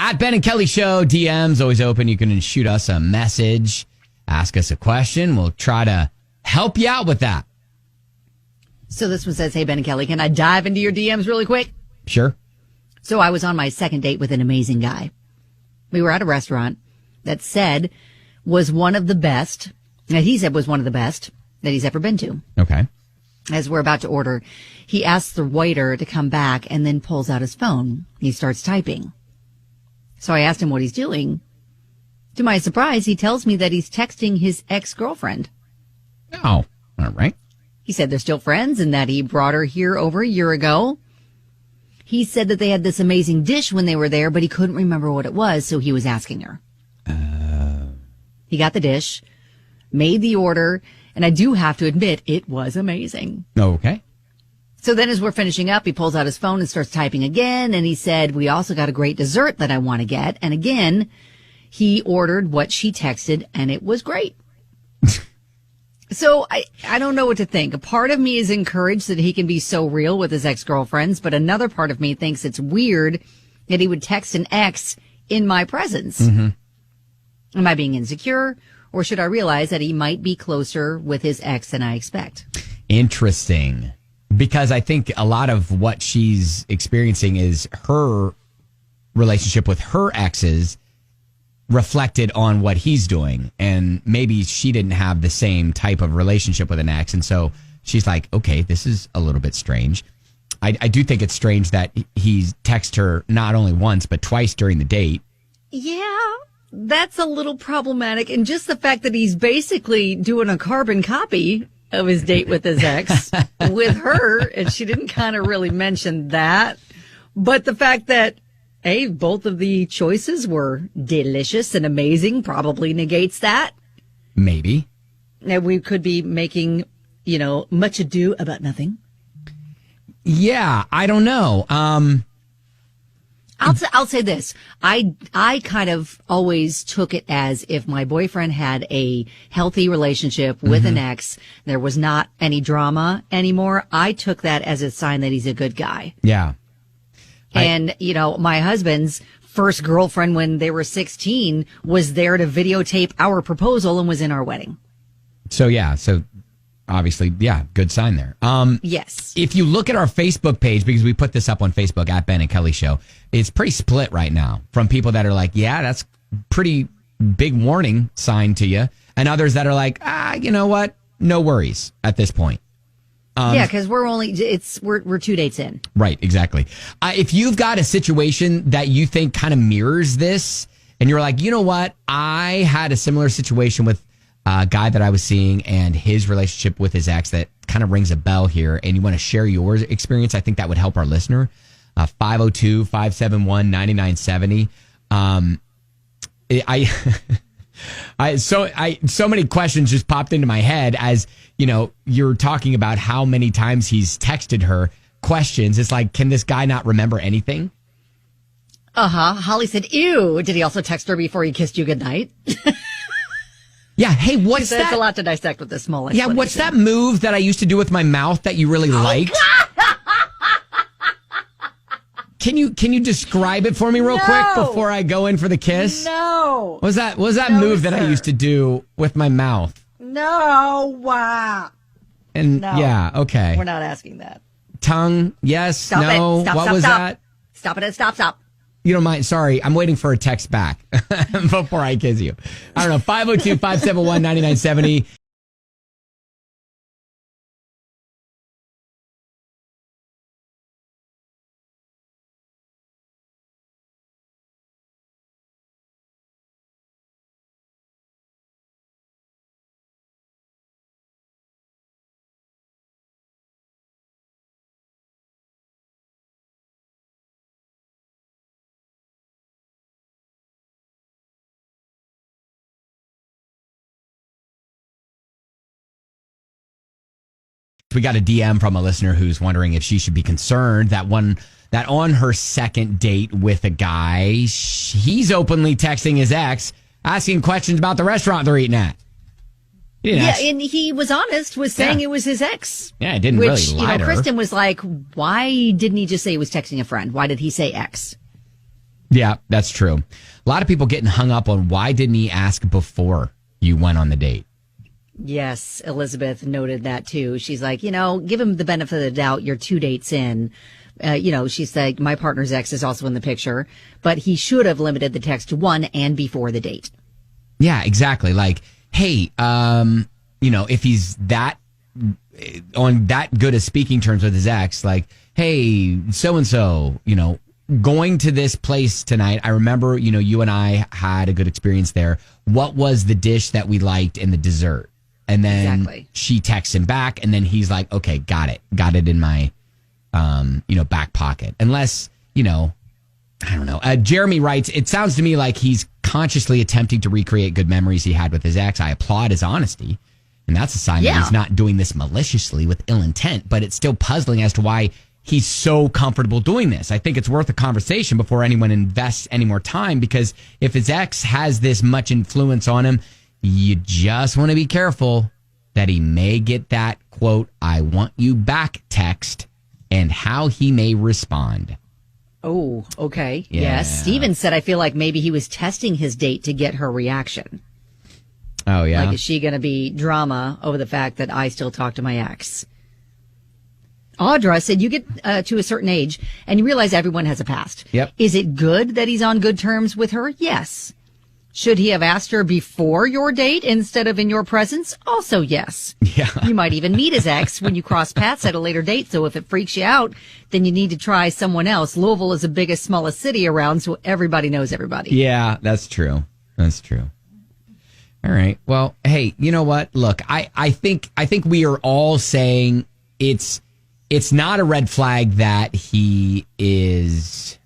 At Ben and Kelly Show, DM's always open. You can shoot us a message, ask us a question. We'll try to help you out with that. So this one says, hey, Ben and Kelly, can I dive into your DMs really quick? Sure. So I was on my second date with an amazing guy. We were at a restaurant that was one of the best, that he said was one of the best that he's ever been to. Okay. As we're about to order, he asks the waiter to come back and then pulls out his phone. He starts typing. So I asked him what he's doing. To my surprise, he tells me that he's texting his ex-girlfriend. Oh, all right. He said they're still friends and that he brought her here over a year ago. He said that they had this amazing dish when they were there, but he couldn't remember what it was, so he was asking her. He got the dish, made the order, and I do have to admit, it was amazing. Okay. So then as we're finishing up, he pulls out his phone and starts typing again. And he said, we also got a great dessert that I want to get. And again, he ordered what she texted and it was great. So I don't know what to think. A part of me is encouraged that he can be so real with his ex-girlfriends. But another part of me thinks it's weird that he would text an ex in my presence. Mm-hmm. Am I being insecure? Or should I realize that he might be closer with his ex than I expect? Interesting. Because I think a lot of what she's experiencing is her relationship with her exes reflected on what he's doing. And maybe she didn't have the same type of relationship with an ex. And so she's like, okay, this is a little bit strange. I do think it's strange that he's texted her not only once, but twice during the date. Yeah, that's a little problematic. And just the fact that he's basically doing a carbon copy of his date with his ex with her, and she didn't kind of really mention that. But the fact that, hey, both of the choices were delicious and amazing probably negates that. Maybe. And we could be making, much ado about nothing. Yeah, I don't know. I'll say this. I kind of always took it as if my boyfriend had a healthy relationship with an ex, there was not any drama anymore. I took that as a sign that he's a good guy. Yeah. And, my husband's first girlfriend when they were 16 was there to videotape our proposal and was in our wedding. So obviously, yeah, good sign there. Yes. If you look at our Facebook page, because we put this up on Facebook at Ben and Kelly Show, it's pretty split right now from people that are like, yeah, that's pretty big warning sign to you. And others that are like, you know what? No worries at this point. Yeah, because we're 2 dates in. Right, exactly. If you've got a situation that you think kind of mirrors this and you're like, you know what? I had a similar situation with a guy that I was seeing and his relationship with his ex that kind of rings a bell here, and you want to share your experience, I think that would help our listener. 502-571-9970. So many questions just popped into my head as, you're talking about how many times he's texted her questions. It's like, can this guy not remember anything? Holly said, ew. Did he also text her before he kissed you goodnight? Yeah. Hey, what's that? There's a lot to dissect with this small explanation. Yeah. What's that move that I used to do with my mouth that you really liked? Can you describe it for me real quick before I go in for the kiss? No. What was that move that I used to do with my mouth? No. Wow. And yeah, okay. We're not asking that. Tongue, yes, stop no. It. Stop, what stop, was stop. that? Stop it. Stop. You don't mind? Sorry, I'm waiting for a text back before I kiss you. I don't know. 502-571-9970. We got a DM from a listener who's wondering if she should be concerned that on her second date with a guy, he's openly texting his ex, asking questions about the restaurant they're eating at. Yeah, and he was honest with saying it was his ex. Yeah, it didn't really lie to her. Kristen was like, why didn't he just say he was texting a friend? Why did he say ex? Yeah, that's true. A lot of people getting hung up on why didn't he ask before you went on the date? Yes, Elizabeth noted that too. She's like, give him the benefit of the doubt. You're 2 dates in. She said, my partner's ex is also in the picture, but he should have limited the text to one and before the date. Yeah, exactly. Like, hey, if he's that on that good of speaking terms with his ex, like, hey, so-and-so, going to this place tonight. I remember, you and I had a good experience there. What was the dish that we liked and the dessert? And then she texts him back, and then he's like, okay, got it in my, back pocket. Unless, I don't know. Jeremy writes, it sounds to me like he's consciously attempting to recreate good memories he had with his ex. I applaud his honesty. And that's a sign that he's not doing this maliciously with ill intent, but it's still puzzling as to why he's so comfortable doing this. I think it's worth a conversation before anyone invests any more time, because if his ex has this much influence on him, you just want to be careful that he may get that, quote, I want you back text, and how he may respond. Oh, okay. Yeah. Yes. Steven said, I feel like maybe he was testing his date to get her reaction. Oh, yeah? Like, is she going to be drama over the fact that I still talk to my ex? Audra said, you get to a certain age and you realize everyone has a past. Yep. Is it good that he's on good terms with her? Yes. Should he have asked her before your date instead of in your presence? Also, yes. Yeah. You might even meet his ex when you cross paths at a later date. So if it freaks you out, then you need to try someone else. Louisville is the biggest, smallest city around, so everybody knows everybody. Yeah, that's true. That's true. All right. Well, hey, you know what? Look, I think we are all saying it's not a red flag that he is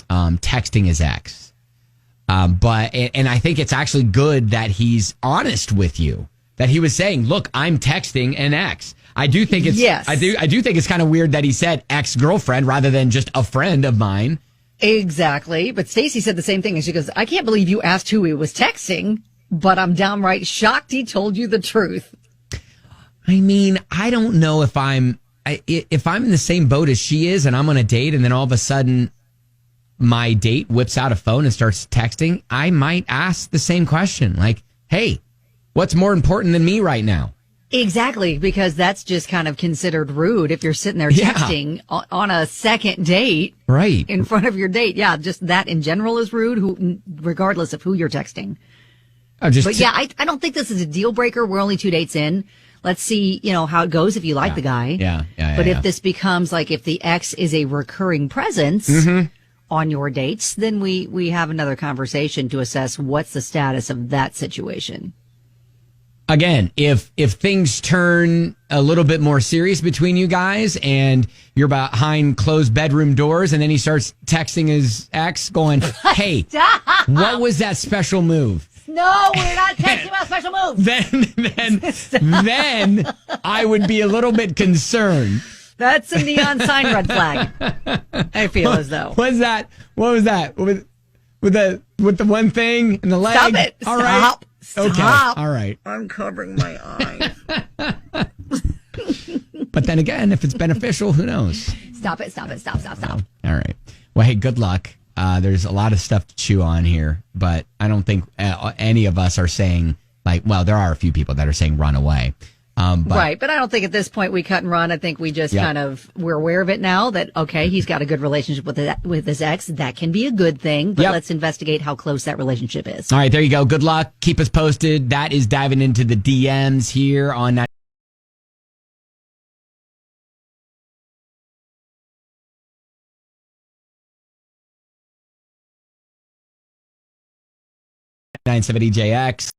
texting his ex. But I think it's actually good that he's honest with you, that he was saying, look, I'm texting an ex. I do think it's I do think it's kind of weird that he said ex-girlfriend rather than just a friend of mine. Exactly. But Stacey said the same thing, and she goes, I can't believe you asked who he was texting, but I'm downright shocked he told you the truth. I mean, I don't know if I'm in the same boat as she is and I'm on a date and then all of a sudden my date whips out a phone and starts texting, I might ask the same question. Like, hey, what's more important than me right now? Exactly, because that's just kind of considered rude if you're sitting there texting on a second date. Right. In front of your date. Yeah, just that in general is rude, regardless of who you're texting. I don't think this is a deal breaker. We're only 2 dates in. Let's see, how it goes if you like the guy. Yeah. But if this becomes like if the ex is a recurring presence on your dates, then we have another conversation to assess what's the status of that situation. Again, if things turn a little bit more serious between you guys and you're behind closed bedroom doors and then he starts texting his ex going, hey, what was that special move? No, we're not texting about special moves. Then I would be a little bit concerned. That's a neon sign red flag. I feel as though. What was that? With the one thing and the leg? Stop it. All right. Stop. Okay. All right. I'm covering my eyes. But then again, if it's beneficial, who knows? Stop it. Stop. All right. Well, hey, good luck. There's a lot of stuff to chew on here, but I don't think any of us are saying there are a few people that are saying run away. Right. But I don't think at this point we cut and run. I think we just we're aware of it now that, okay, he's got a good relationship with his ex. That can be a good thing, but let's investigate how close that relationship is. All right. There you go. Good luck. Keep us posted. That is diving into the DMs here on 970 JX.